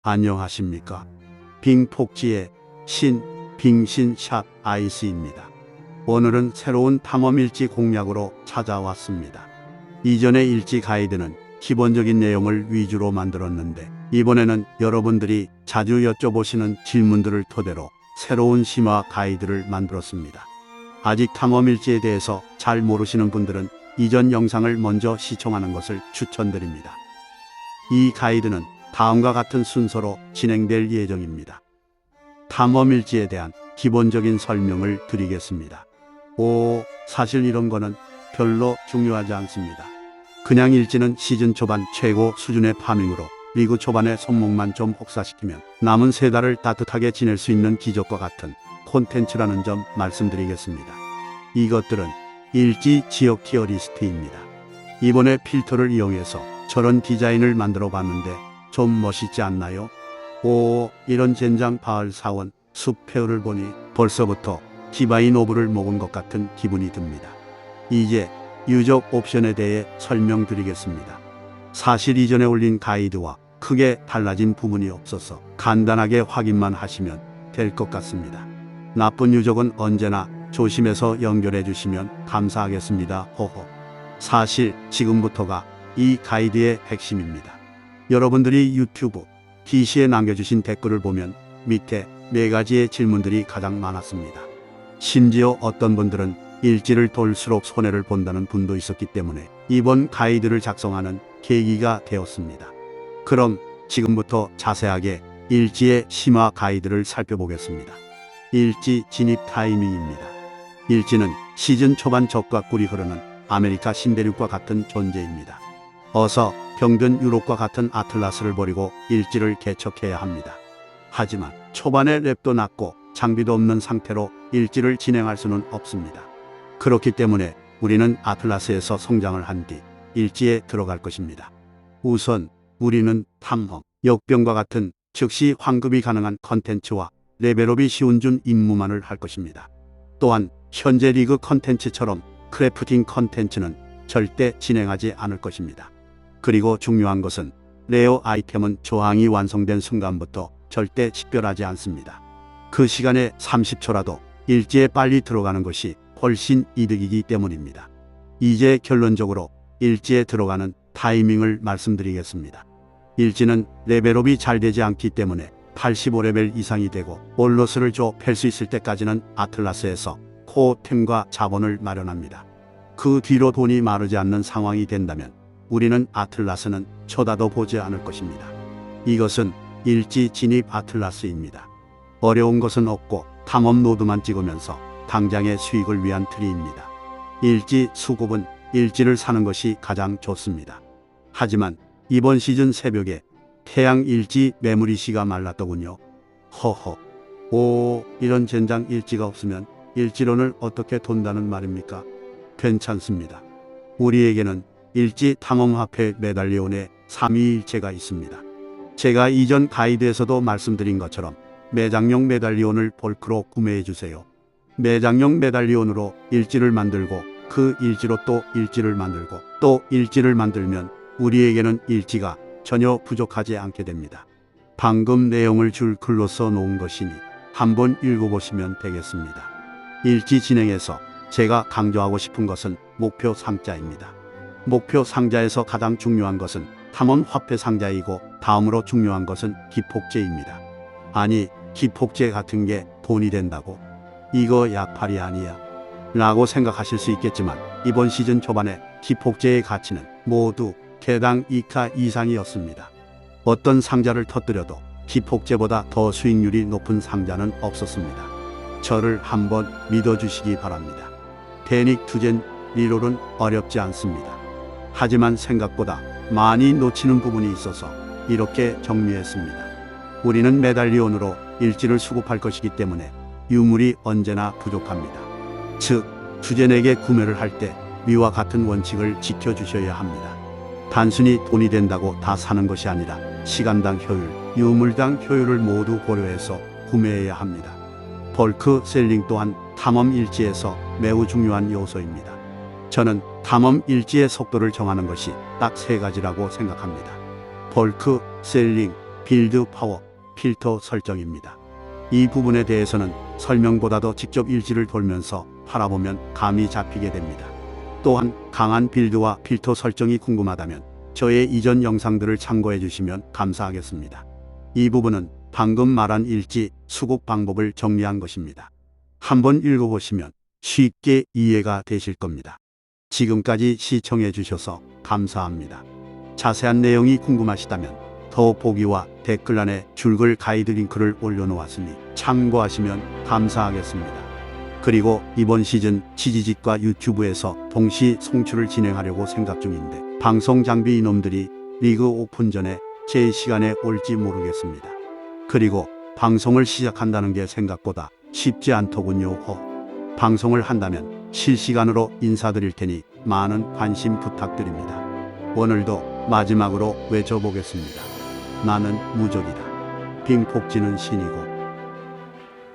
안녕하십니까. 빙폭지의 빙신샷 아이스입니다. 오늘은 새로운 탐험일지 공략으로 찾아왔습니다. 이전의 일지 가이드는 기본적인 내용을 위주로 만들었는데 이번에는 여러분들이 자주 여쭤보시는 질문들을 토대로 새로운 심화 가이드를 만들었습니다. 아직 탐험일지에 대해서 잘 모르시는 분들은 이전 영상을 먼저 시청하는 것을 추천드립니다. 이 가이드는 다음과 같은 순서로 진행될 예정입니다. 탐험일지에 대한 기본적인 설명을 드리겠습니다. 사실 이런 거는 별로 중요하지 않습니다. 그냥 일지는 시즌 초반 최고 수준의 파밍으로 리그 초반에 손목만 좀 혹사시키면 남은 3달을 따뜻하게 지낼 수 있는 기적과 같은 콘텐츠라는 점 말씀드리겠습니다. 이것들은 일지 지역 티어리스트입니다. 이번에 필터를 이용해서 저런 디자인을 만들어 봤는데 좀 멋있지 않나요? 이런 젠장 바을 사원 숲페어를 보니 벌써부터 디바인 오브를 먹은 것 같은 기분이 듭니다. 이제 유적 옵션에 대해 설명드리겠습니다. 사실 이전에 올린 가이드와 크게 달라진 부분이 없어서 간단하게 확인만 하시면 될 것 같습니다. 나쁜 유적은 언제나 조심해서 연결해 주시면 감사하겠습니다. 사실 지금부터가 이 가이드의 핵심입니다. 여러분들이 유튜브 DC에 남겨주신 댓글을 보면 밑에 4가지의 질문들이 가장 많았습니다. 심지어 어떤 분들은 일지를 돌수록 손해를 본다는 분도 있었기 때문에 이번 가이드를 작성하는 계기가 되었습니다. 그럼 지금부터 자세하게 일지의 심화 가이드를 살펴보겠습니다. 일지 진입 타이밍입니다. 일지는 시즌 초반 적과 꿀이 흐르는 아메리카 신대륙과 같은 존재입니다. 어서 병든 유럽과 같은 아틀라스를 버리고 일지를 개척해야 합니다. 하지만 초반에 랩도 낮고 장비도 없는 상태로 일지를 진행할 수는 없습니다. 그렇기 때문에 우리는 아틀라스에서 성장을 한 뒤 일지에 들어갈 것입니다. 우선 우리는 탐험, 역병과 같은 즉시 환급이 가능한 컨텐츠와 레벨업이 쉬운 준 임무만을 할 것입니다. 또한 현재 리그 컨텐츠처럼 크래프팅 컨텐츠는 절대 진행하지 않을 것입니다. 그리고 중요한 것은 레어 아이템은 조항이 완성된 순간부터 절대 식별하지 않습니다. 그 시간에 30초라도 일지에 빨리 들어가는 것이 훨씬 이득이기 때문입니다. 이제 결론적으로 일지에 들어가는 타이밍을 말씀드리겠습니다. 일지는 레벨업이 잘 되지 않기 때문에 85레벨 이상이 되고 올로스를 팰 수 있을 때까지는 아틀라스에서 코어템과 자본을 마련합니다. 그 뒤로 돈이 마르지 않는 상황이 된다면 우리는 아틀라스는 쳐다도 보지 않을 것입니다. 이것은 일지 진입 아틀라스입니다. 어려운 것은 없고 탐험 노드만 찍으면서 당장의 수익을 위한 트리입니다. 일지 수급은 일지를 사는 것이 가장 좋습니다. 하지만 이번 시즌 새벽에 태양 일지 메모리 씨가 말랐더군요. 이런 젠장 일지가 없으면 일지론을 어떻게 돈다는 말입니까? 괜찮습니다. 우리에게는 일지 탐험화폐 메달리온의 3위일체가 있습니다. 제가 이전 가이드에서도 말씀드린 것처럼 매장용 메달리온을 벌크로 구매해주세요. 매장용 메달리온으로 일지를 만들고 그 일지로 또 일지를 만들고 또 일지를 만들면 우리에게는 일지가 전혀 부족하지 않게 됩니다. 방금 내용을 줄 글로 써놓은 것이니 한번 읽어보시면 되겠습니다. 일지 진행에서 제가 강조하고 싶은 것은 목표 상자입니다. 목표 상자에서 가장 중요한 것은 탐험 화폐 상자이고 다음으로 중요한 것은 기폭제입니다. 아니, 기폭제 같은 게 돈이 된다고? 이거 약팔이 아니야 라고 생각하실 수 있겠지만 이번 시즌 초반에 기폭제의 가치는 모두 개당 2카 이상이었습니다. 어떤 상자를 터뜨려도 기폭제보다 더 수익률이 높은 상자는 없었습니다. 저를 한번 믿어주시기 바랍니다. 데닉 투젠 리롤은 어렵지 않습니다. 하지만 생각보다 많이 놓치는 부분이 있어서 이렇게 정리했습니다. 우리는 메달리온으로 일지를 수급할 것이기 때문에 유물이 언제나 부족합니다. 즉, 투젠에게 구매를 할 때 위와 같은 원칙을 지켜주셔야 합니다. 단순히 돈이 된다고 다 사는 것이 아니라 시간당 효율, 유물당 효율을 모두 고려해서 구매해야 합니다. 벌크 셀링 또한 탐험 일지에서 매우 중요한 요소입니다. 저는 탐험 일지의 속도를 정하는 것이 딱 3가지라고 생각합니다. 벌크 셀링, 빌드 파워 필터 설정입니다. 이 부분에 대해서는 설명보다도 직접 일지를 돌면서 팔아보면 감이 잡히게 됩니다. 또한 강한 빌드와 필터 설정이 궁금하다면 저의 이전 영상들을 참고해 주시면 감사하겠습니다. 이 부분은 방금 말한 일지 수국 방법을 정리한 것입니다. 한번 읽어보시면 쉽게 이해가 되실 겁니다. 지금까지 시청해 주셔서 감사합니다. 자세한 내용이 궁금하시다면 더 보기와 댓글란에 줄글 가이드 링크를 올려놓았으니 참고하시면 감사하겠습니다. 그리고 이번 시즌 치지직과 유튜브에서 동시 송출을 진행하려고 생각 중인데 방송 장비 이놈들이 리그 오픈 전에 제 시간에 올지 모르겠습니다. 그리고 방송을 시작한다는 게 생각보다 쉽지 않더군요. 방송을 한다면 실시간으로 인사드릴 테니 많은 관심 부탁드립니다. 오늘도 마지막으로 외쳐보겠습니다. 나는 무적이다. 빙폭지는 신이고